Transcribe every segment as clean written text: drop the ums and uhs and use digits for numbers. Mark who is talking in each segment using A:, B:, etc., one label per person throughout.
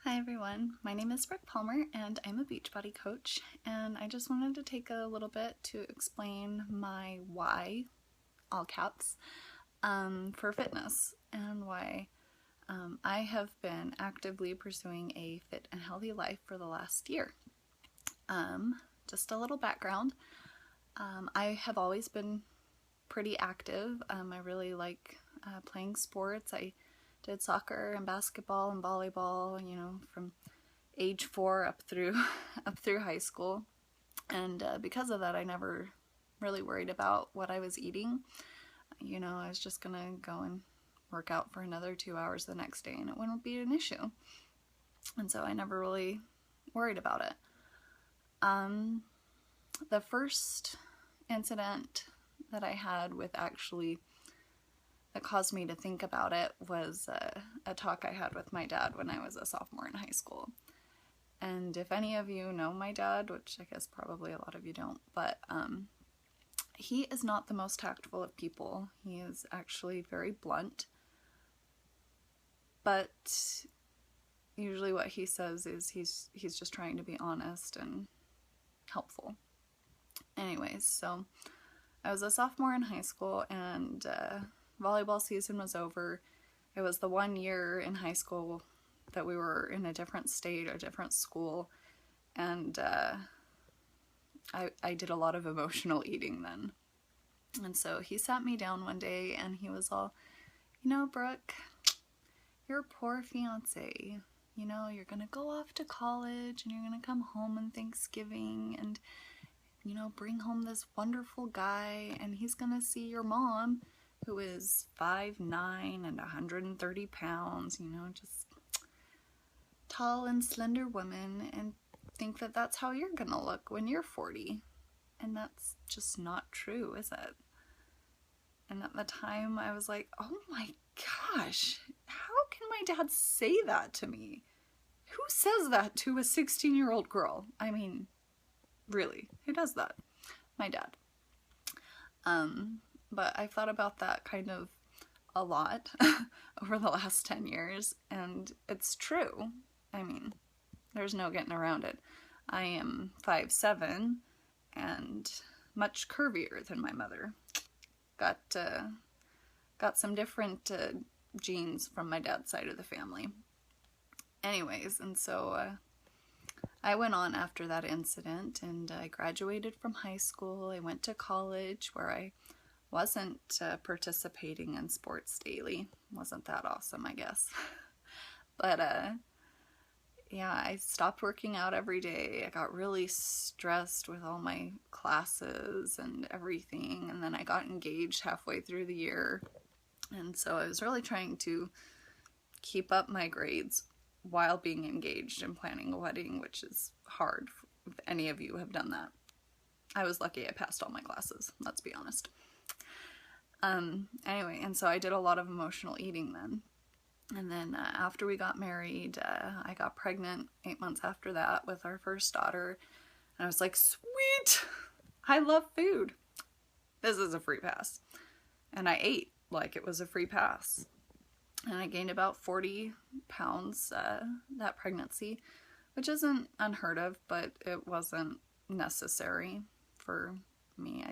A: Hi everyone, my name is Brooke Palmer and I'm a Beachbody coach, and I just wanted to take a little bit to explain my why, all caps, for fitness and why I have been actively pursuing a fit and healthy life for the last year. Just a little background, I have always been pretty active. I really like playing sports. I did soccer and basketball and volleyball, from age 4 up through high school. And because of that, I never really worried about what I was eating. I was just gonna go and work out for another 2 hours the next day and it wouldn't be an issue. And so I never really worried about it. The first incident that I had with actually that caused me to think about it was a talk I had with my dad when I was a sophomore in high school. And if any of you know my dad, which I guess probably a lot of you don't, but he is not the most tactful of people. He is actually very blunt. But usually what he says is he's just trying to be honest and helpful. Anyways, so I was a sophomore in high school and volleyball season was over. It was the 1 year in high school that we were in a different state, a different school, and I did a lot of emotional eating then. And so he sat me down one day and he was all, Brooke, your poor fiance, you're gonna go off to college and you're gonna come home on Thanksgiving and, bring home this wonderful guy, and he's gonna see your mom, who is 5'9" and 130 pounds, just tall and slender woman, and think that that's how you're gonna look when you're 40. And that's just not true, is it? And at the time I was like, oh my gosh, how can my dad say that to me? Who says that to a 16-year-old girl? I mean, really, who does that? My dad. But I've thought about that kind of a lot over the last 10 years, and it's true. I mean, there's no getting around it. I am 5'7" and much curvier than my mother. Got some different genes from my dad's side of the family. Anyways, and so I went on after that incident and I graduated from high school. I went to college where I wasn't participating in sports daily. Wasn't that awesome, I guess. But yeah, I stopped working out every day. I got really stressed with all my classes and everything, and then I got engaged halfway through the year. And so I was really trying to keep up my grades while being engaged and planning a wedding, which is hard if any of you have done that. I was lucky I passed all my classes, let's be honest. Anyway, and so I did a lot of emotional eating then. And then after we got married, I got pregnant 8 months after that with our first daughter. And I was like, sweet, I love food. This is a free pass. And I ate like it was a free pass. And I gained about 40 pounds that pregnancy, which isn't unheard of, but it wasn't necessary for me.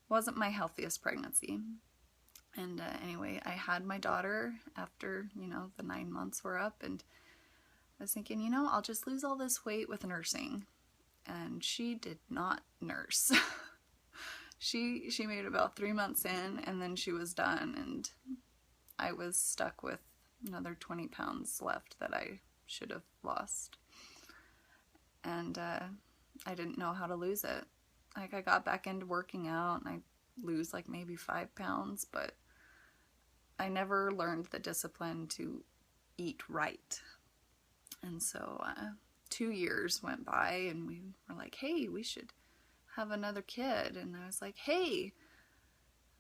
A: Wasn't my healthiest pregnancy. And anyway, I had my daughter after, the 9 months were up, and I was thinking, I'll just lose all this weight with nursing. And she did not nurse. She made it about 3 months in, and then she was done, and I was stuck with another 20 pounds left that I should have lost. And I didn't know how to lose it. Like, I got back into working out and I lose like maybe 5 pounds, but I never learned the discipline to eat right. And so 2 years went by and we were like, hey, we should have another kid. And I was like, hey,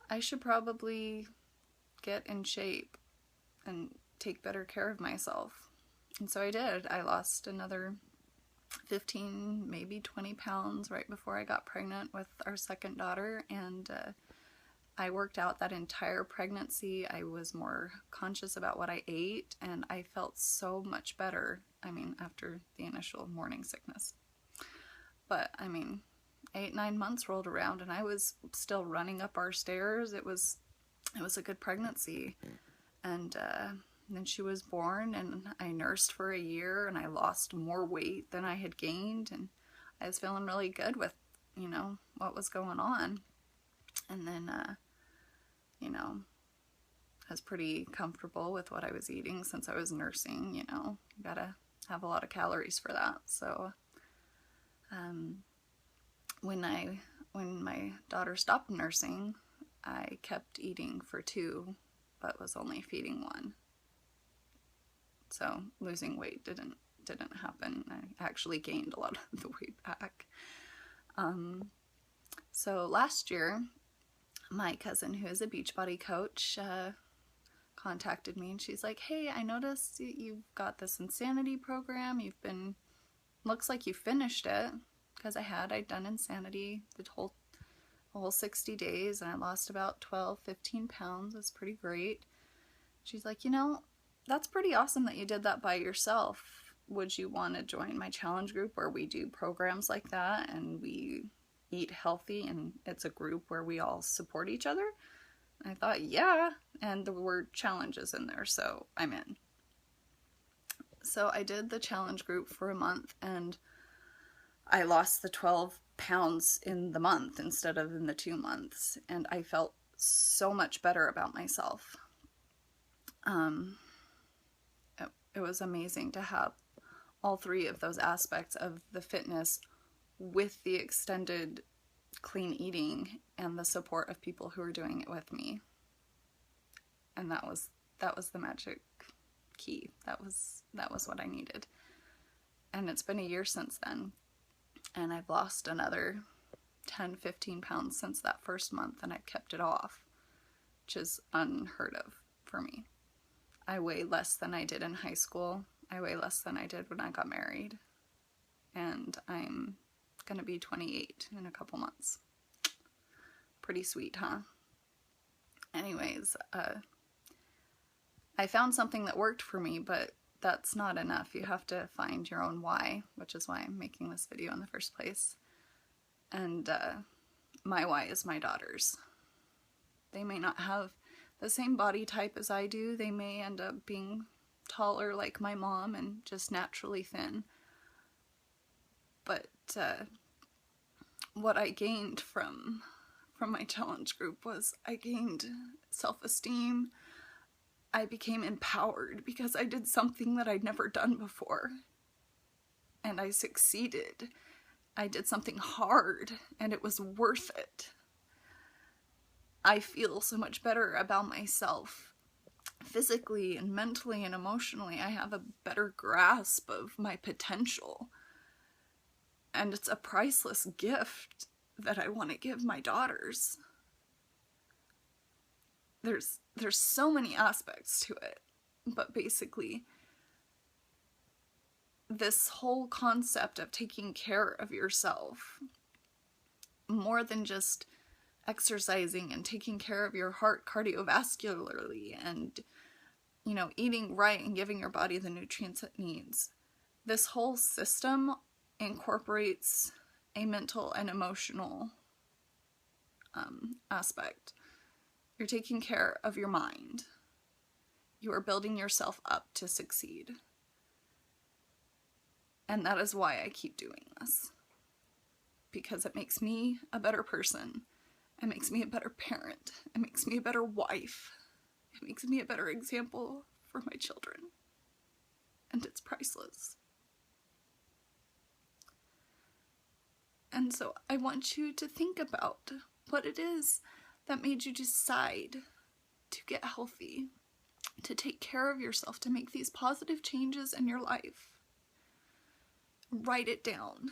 A: I should probably get in shape and take better care of myself. And so I did. I lost another 15, maybe 20 pounds right before I got pregnant with our second daughter, and I worked out that entire pregnancy. I was more conscious about what I ate, and I felt so much better. I mean, after the initial morning sickness. But, I mean, 8-9 months rolled around, and I was still running up our stairs. It was a good pregnancy. And then she was born, and I nursed for a year, and I lost more weight than I had gained, and I was feeling really good with, you know, what was going on. And then, you know, I was pretty comfortable with what I was eating since I was nursing. You know, you gotta have a lot of calories for that. So, when my daughter stopped nursing, I kept eating for 2, but was only feeding 1. So losing weight didn't happen. I actually gained a lot of the weight back. So last year, my cousin, who is a Beachbody coach, contacted me, and she's like, "Hey, I noticed you've got this Insanity program. Looks like you finished it." Because I'd done Insanity the whole 60 days, and I lost about 12-15 pounds. It's pretty great. She's like, "You know, that's pretty awesome that you did that by yourself. Would you want to join my challenge group where we do programs like that and we eat healthy, and it's a group where we all support each other?" And I thought, yeah, and the word challenges in there, so I'm in. So I did the challenge group for a month, and I lost the 12 pounds in the month instead of in the 2 months, and I felt so much better about myself. It was amazing to have all 3 of those aspects of the fitness with the extended clean eating and the support of people who are doing it with me. And that was the magic key. That was what I needed. And it's been a year since then, and I've lost another 10-15 pounds since that first month, and I've kept it off, which is unheard of for me. I weigh less than I did in high school. I weigh less than I did when I got married. And I'm gonna be 28 in a couple months. Pretty sweet, huh? Anyways, I found something that worked for me, but that's not enough. You have to find your own why, which is why I'm making this video in the first place. And my why is my daughters. They may not have the same body type as I do. They may end up being taller like my mom and just naturally thin. But what I gained from my challenge group was I gained self-esteem. I became empowered because I did something that I'd never done before. And I succeeded. I did something hard, and it was worth it. I feel so much better about myself physically and mentally and emotionally. I have a better grasp of my potential. And it's a priceless gift that I want to give my daughters. There's so many aspects to it, but basically this whole concept of taking care of yourself, more than just exercising and taking care of your heart cardiovascularly and, you know, eating right and giving your body the nutrients it needs. This whole system incorporates a mental and emotional aspect. You're taking care of your mind. You are building yourself up to succeed. And that is why I keep doing this. Because it makes me a better person. It makes me a better parent. It makes me a better wife. It makes me a better example for my children. And it's priceless. And so I want you to think about what it is that made you decide to get healthy, to take care of yourself, to make these positive changes in your life. Write it down.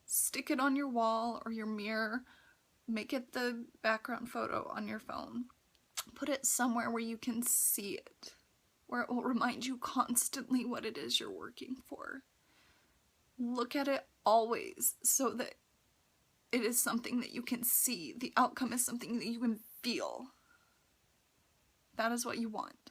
A: Stick it on your wall or your mirror. Make it the background photo on your phone. Put it somewhere where you can see it, where it will remind you constantly what it is you're working for. Look at it always so that it is something that you can see. The outcome is something that you can feel. That is what you want.